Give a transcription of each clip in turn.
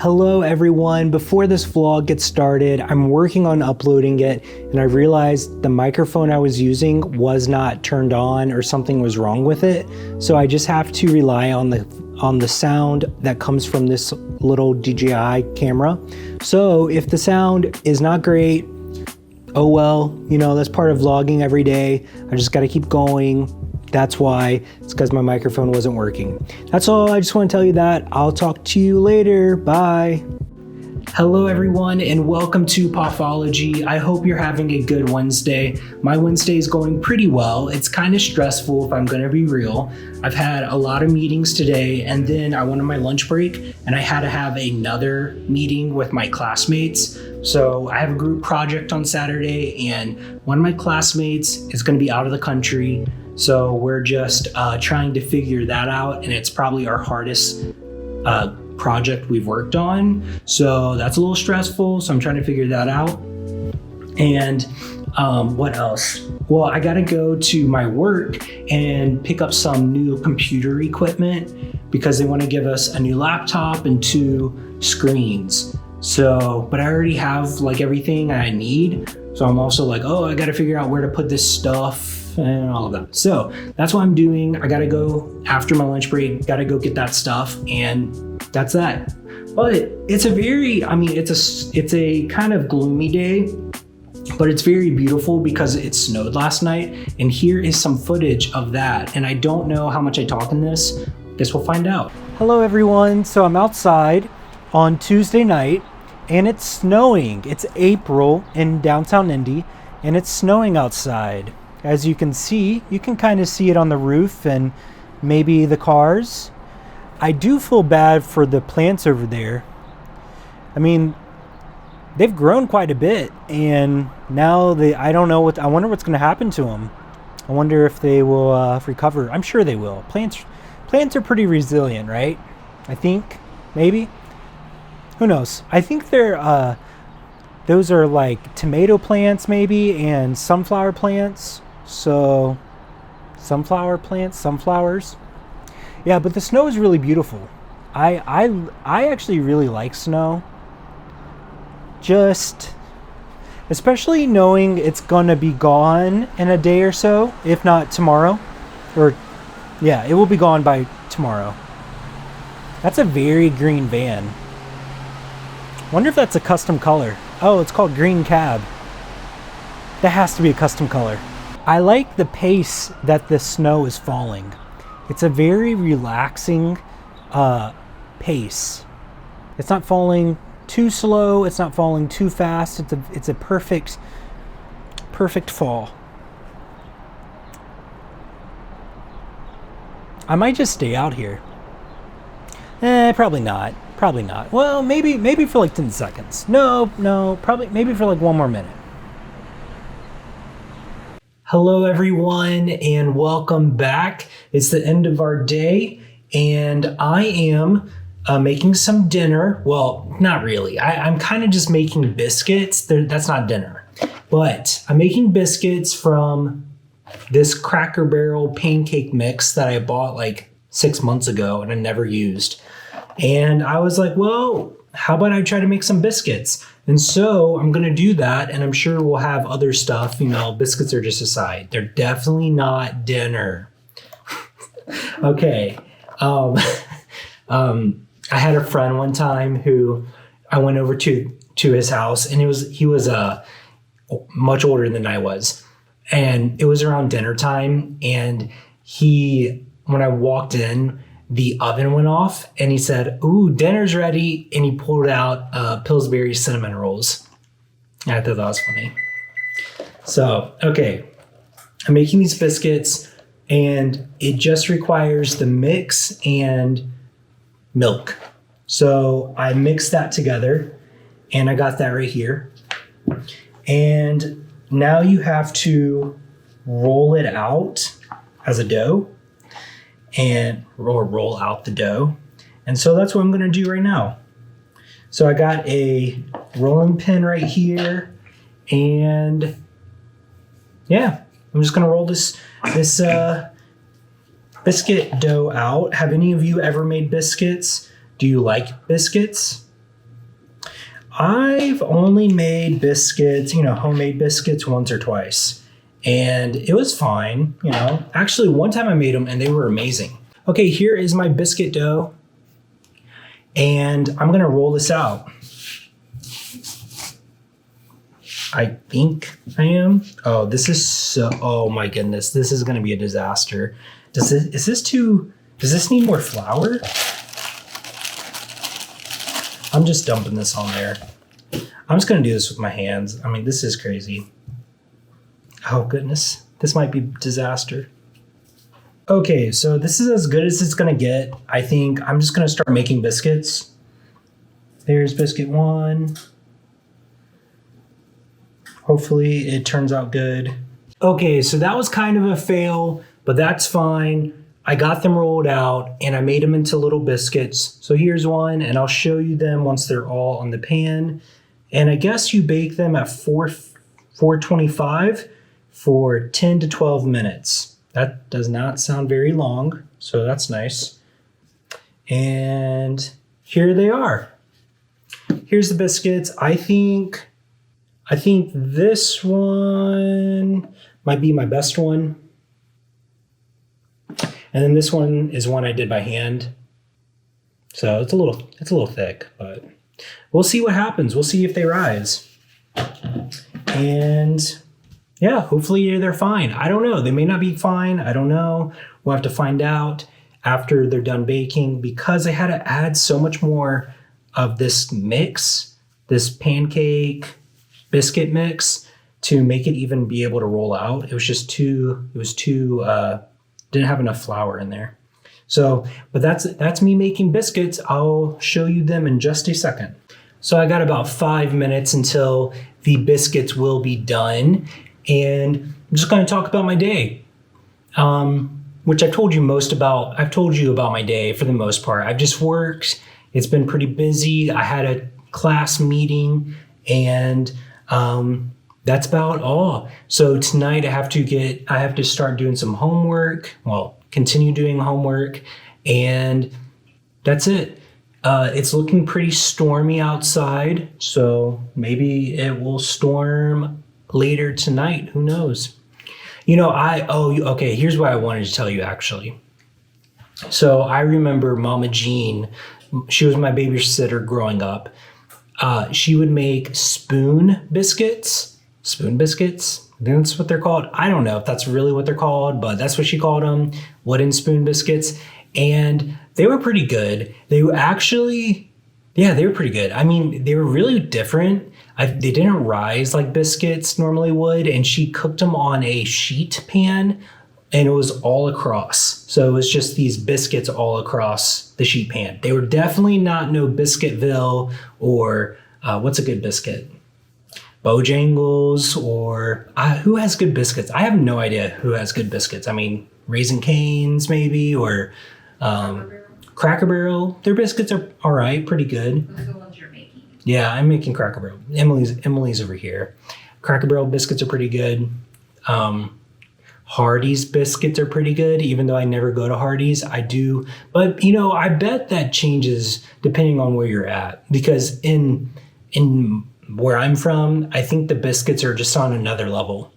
Hello everyone, before this vlog gets started, I'm working on uploading it and I realized the microphone I was using was not turned on or something was wrong with it. So I just have to rely on the sound that comes from this little DJI camera. So if the sound is not great, oh well, you know, that's part of vlogging every day. I just gotta keep going. That's why. It's because my microphone wasn't working. That's all. I just want to tell you that. I'll talk to you later. Bye. Hello everyone and welcome to Pathology. I hope you're having a good Wednesday. My Wednesday is going pretty well. It's kind of stressful if I'm going to be real. I've had a lot of meetings today and then I went on my lunch break and I had to have another meeting with my classmates. So I have a group project on Saturday and one of my classmates is going to be out of the country. So we're just trying to figure that out, and it's probably our hardest project we've worked on. So that's a little stressful, so I'm trying to figure that out. And what else? Well, I gotta go to my work and pick up some new computer equipment because they wanna give us a new laptop and 2 screens. So, but I already have like everything I need. So I'm also like, oh, I gotta figure out where to put this stuff and all of that. So that's what I'm doing. I gotta go after my lunch break, gotta go get that stuff, and that's that. But it's a very, it's a kind of gloomy day, but it's very beautiful because it snowed last night, and here is some footage of that. And I don't know how much I talk in this. Guess we'll find out. Hello everyone. So I'm outside on Tuesday night, and it's snowing. It's April in downtown Indy, and it's snowing outside. As you can see, you can kind of see it on the roof and maybe the cars. I do feel bad for the plants over there. I mean, they've grown quite a bit, and now I wonder what's going to happen to them. I wonder if they will recover. I'm sure they will. Plants are pretty resilient, right? I think, maybe. Who knows? I think those are like tomato plants maybe, and sunflower plants. So sunflowers. Yeah, but the snow is really beautiful. I actually really like snow. Just especially knowing it's gonna be gone in a day or so, if not tomorrow. Or yeah, it will be gone by tomorrow. That's a very green van. Wonder if that's a custom color. Oh, it's called green cab. That has to be a custom color. I like the pace that the snow is falling. It's a very relaxing pace. It's not falling too slow. It's not falling too fast. It's a perfect fall. I might just stay out here. Probably not. Well, maybe for like 10 seconds. No, probably maybe for like 1 more minute. Hello everyone and welcome back. It's the end of our day and I am making some dinner. Well, not really. I'm kind of just making biscuits. That's not dinner. But I'm making biscuits from this Cracker Barrel pancake mix that I bought like 6 months ago and I never used. And I was like, well, how about I try to make some biscuits? And so I'm gonna do that, and I'm sure we'll have other stuff. You know, biscuits are just a side. They're definitely not dinner. Okay. I had a friend one time who I went over to his house, and he was much older than I was, and it was around dinner time, and when I walked in, the oven went off and he said, "Ooh, dinner's ready." And he pulled out Pillsbury cinnamon rolls. I thought that was funny. So, okay, I'm making these biscuits and it just requires the mix and milk. So I mixed that together and I got that right here. And now you have to roll it out as a dough. And roll out the dough. And so that's what I'm gonna do right now. So I got a rolling pin right here, and yeah, I'm just gonna roll this biscuit dough out. Have any of you ever made biscuits? Do you like biscuits? I've only made biscuits, homemade biscuits once or twice. And it was fine, Actually, one time I made them and they were amazing. Okay, here is my biscuit dough. And I'm gonna roll this out. I think I am. Oh, oh my goodness, this is gonna be a disaster. Does this need more flour? I'm just dumping this on there. I'm just gonna do this with my hands. I mean, this is crazy. Oh goodness, this might be a disaster. Okay, so this is as good as it's gonna get. I think I'm just gonna start making biscuits. There's biscuit 1. Hopefully it turns out good. Okay, so that was kind of a fail, but that's fine. I got them rolled out and I made them into little biscuits. So here's one, and I'll show you them once they're all on the pan. And I guess you bake them at 425 for 10 to 12 minutes. That does not sound very long, so that's nice. And here they are. Here's the biscuits. I think this one might be my best one. And then this one is one I did by hand. So it's a little thick, but we'll see what happens. We'll see if they rise. And yeah, hopefully they're fine. I don't know. They may not be fine. I don't know. We'll have to find out after they're done baking, because I had to add so much more of this mix, this pancake biscuit mix, to make it even be able to roll out. It was just too didn't have enough flour in there. So, but that's me making biscuits. I'll show you them in just a second. So I got about 5 minutes until the biscuits will be done. And I'm just going to talk about my day, which I've told you about. I've told you about my day for the most part. I've just worked. It's been pretty busy. I had a class meeting, and that's about all. So tonight I have to start doing some homework. Well, continue doing homework, and that's it. It's looking pretty stormy outside, so maybe it will storm later tonight. Who knows? Okay, here's what I wanted to tell you actually. So I remember Momma Jean. She was my babysitter growing up. She would make spoon biscuits. Spoon biscuits, I think that's what they're called. I don't know if that's really what they're called, but that's what she called them, wooden spoon biscuits. And they were pretty good. They were pretty good. I mean, they were really different. They didn't rise like biscuits normally would, and she cooked them on a sheet pan, and it was all across. So it was just these biscuits all across the sheet pan. They were definitely not no Biscuitville or what's a good biscuit? Bojangles, or who has good biscuits? I have no idea who has good biscuits. I mean, Raisin Cane's maybe, or Cracker Barrel. Their biscuits are all right, pretty good. Those are the ones you're making. Yeah, I'm making Cracker Barrel. Emily's over here. Cracker Barrel biscuits are pretty good. Hardee's biscuits are pretty good, even though I never go to Hardee's. I do, but I bet that changes depending on where you're at, because in where I'm from, I think the biscuits are just on another level.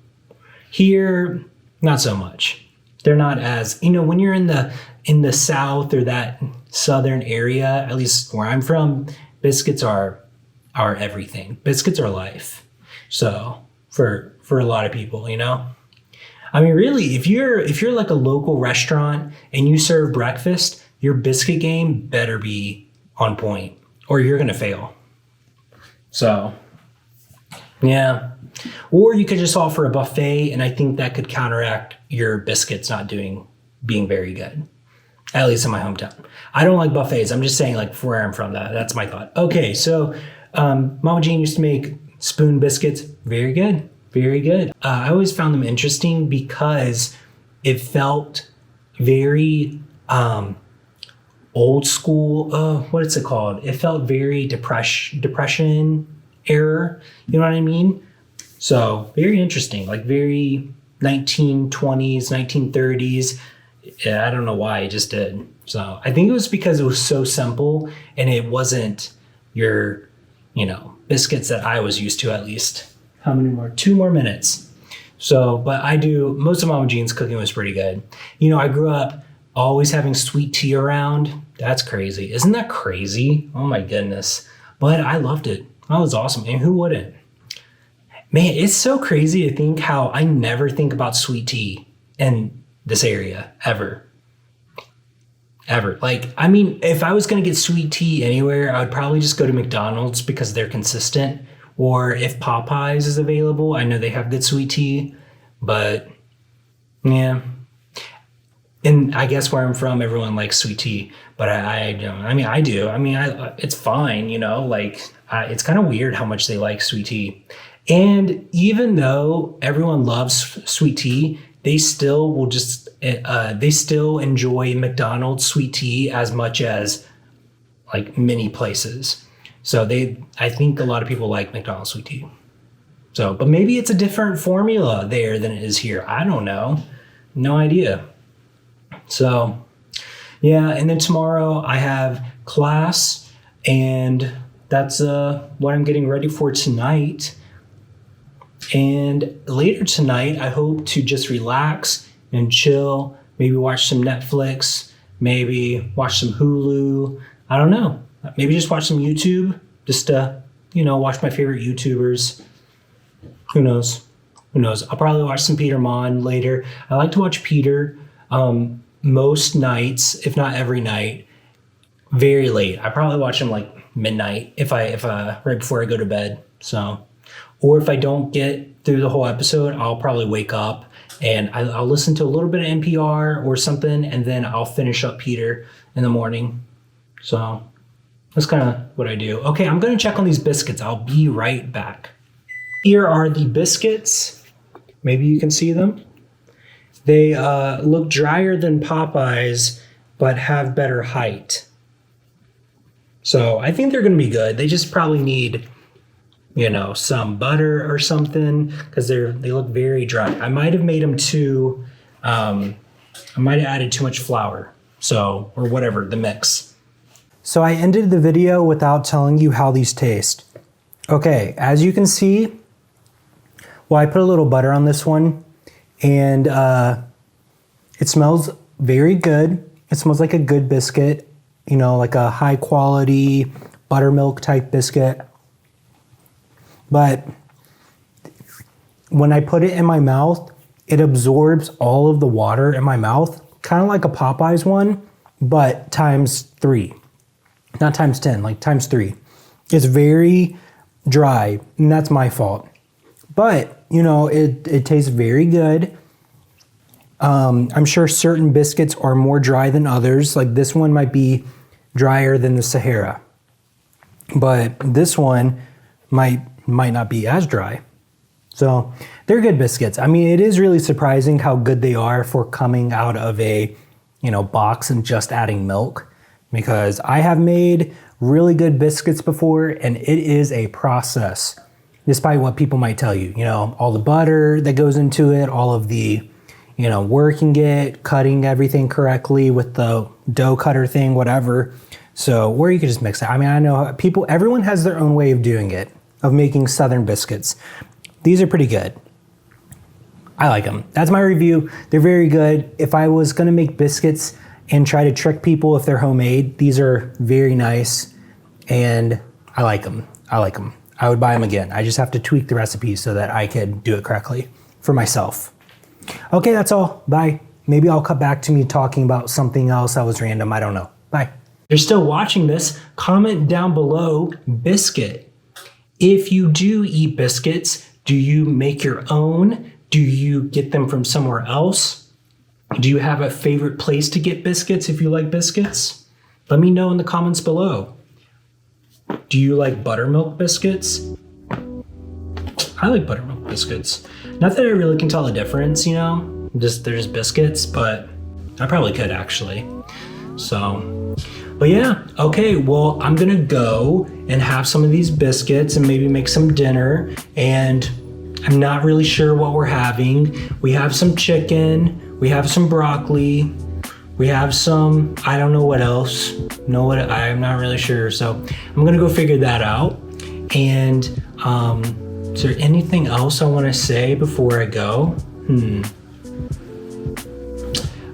Here, not so much. They're not as, when you're in the South or that southern area, at least where I'm from, biscuits are everything. Biscuits are life. So for a lot of people, I mean, really, if you're like a local restaurant and you serve breakfast, your biscuit game better be on point, or you're gonna fail. So, yeah. Or you could just offer a buffet, and I think that could counteract your biscuits not being very good. At least in my hometown. I don't like buffets. I'm just saying, like, where I'm from, that's my thought. Okay, so Momma Jean used to make spoon biscuits. Very good. Very good. I always found them interesting because it felt very old school. What is it called? It felt very depression era. You know what I mean? So very interesting, like very 1920s, 1930s. Yeah, I don't know why, it just did. So I think it was because it was so simple, and it wasn't your biscuits that I was used to at least. How many more? 2 more minutes. So, but most of Momma Jean's cooking was pretty good. I grew up always having sweet tea around. That's crazy. Isn't that crazy? Oh my goodness. But I loved it. That was awesome. And who wouldn't? Man, it's so crazy to think how I never think about sweet tea in this area ever. Ever. If I was going to get sweet tea anywhere, I would probably just go to McDonald's because they're consistent. Or if Popeyes is available, I know they have good sweet tea. But yeah. And I guess where I'm from, everyone likes sweet tea. But I don't. I do. It's fine, it's kind of weird how much they like sweet tea. And even though everyone loves sweet tea, they still enjoy McDonald's sweet tea as much as many places. So I think a lot of people like McDonald's sweet tea. So, but maybe it's a different formula there than it is here. I don't know. No idea. So, yeah. And then tomorrow I have class, and that's what I'm getting ready for tonight. And later tonight, I hope to just relax and chill, maybe watch some Netflix, maybe watch some Hulu. I don't know. Maybe just watch some YouTube, just to, watch my favorite YouTubers. Who knows? I'll probably watch some Peter Mon later. I like to watch Peter most nights, if not every night, very late. I probably watch him midnight if right before I go to bed. So. Or if I don't get through the whole episode, I'll probably wake up and I'll listen to a little bit of NPR or something, and then I'll finish up Peter in the morning. So that's kind of what I do. Okay, I'm going to check on these biscuits. I'll be right back. Here are the biscuits. Maybe you can see them. They look drier than Popeyes, but have better height. So I think they're going to be good. They just probably need some butter or something, because they look very dry. I might have made them I might have added too much flour. So, or whatever, the mix. So I ended the video without telling you how these taste. Okay, as you can see, I put a little butter on this one, and it smells very good. It smells like a good biscuit, like a high quality buttermilk type biscuit. But when I put it in my mouth, it absorbs all of the water in my mouth, kind of like a Popeyes one, but times 3. Not times 10, times 3. It's very dry, and that's my fault. But, it tastes very good. I'm sure certain biscuits are more dry than others. This one might be drier than the Sahara. But this one might not be as dry. So they're good biscuits. It is really surprising how good they are for coming out of a, box and just adding milk, because I have made really good biscuits before, and it is a process, despite what people might tell you, all the butter that goes into it, all of the, working it, cutting everything correctly with the dough cutter thing, whatever. So, or you could just mix it. I know everyone has their own way of doing it, of making Southern biscuits. These are pretty good. I like them. That's my review. They're very good. If I was gonna make biscuits and try to trick people if they're homemade, these are very nice, and I like them. I would buy them again. I just have to tweak the recipe so that I could do it correctly for myself. Okay, that's all. Bye. Maybe I'll cut back to me talking about something else that was random. I don't know. Bye. If you're still watching this, comment down below biscuit. If you do eat biscuits, do you make your own? Do you get them from somewhere else? Do you have a favorite place to get biscuits if you like biscuits? Let me know in the comments below. Do you like buttermilk biscuits? I like buttermilk biscuits. Not that I really can tell the difference, they're just biscuits, but I probably could actually. So, but yeah, okay, well, I'm gonna go and have some of these biscuits and maybe make some dinner, and I'm not really sure what we're having. We have some chicken, we have some broccoli, we have some, I don't know what else. I'm not really sure, so I'm gonna go figure that out. And is there anything else I want to say before I go?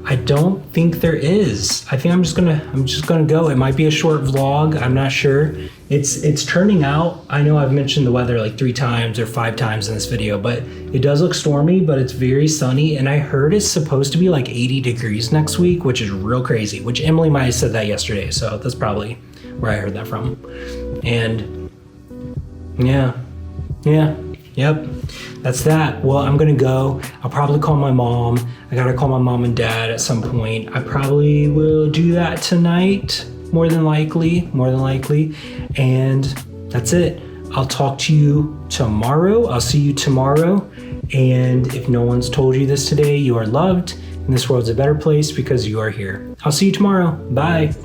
I don't think there is. I think I'm just gonna go. It might be a short vlog. I'm not sure. It's turning out. I know I've mentioned the weather like 3 times or 5 times in this video, but it does look stormy, but it's very sunny. And I heard it's supposed to be like 80 degrees next week, which is real crazy, which Emily might have said that yesterday. So that's probably where I heard that from. And yep, that's that. Well, I'm gonna go. I'll probably call my mom. I gotta call my mom and dad at some point. I probably will do that tonight, more than likely. And that's it. I'll talk to you tomorrow. I'll see you tomorrow. And if no one's told you this today, you are loved, and this world's a better place because you are here. I'll see you tomorrow. Bye.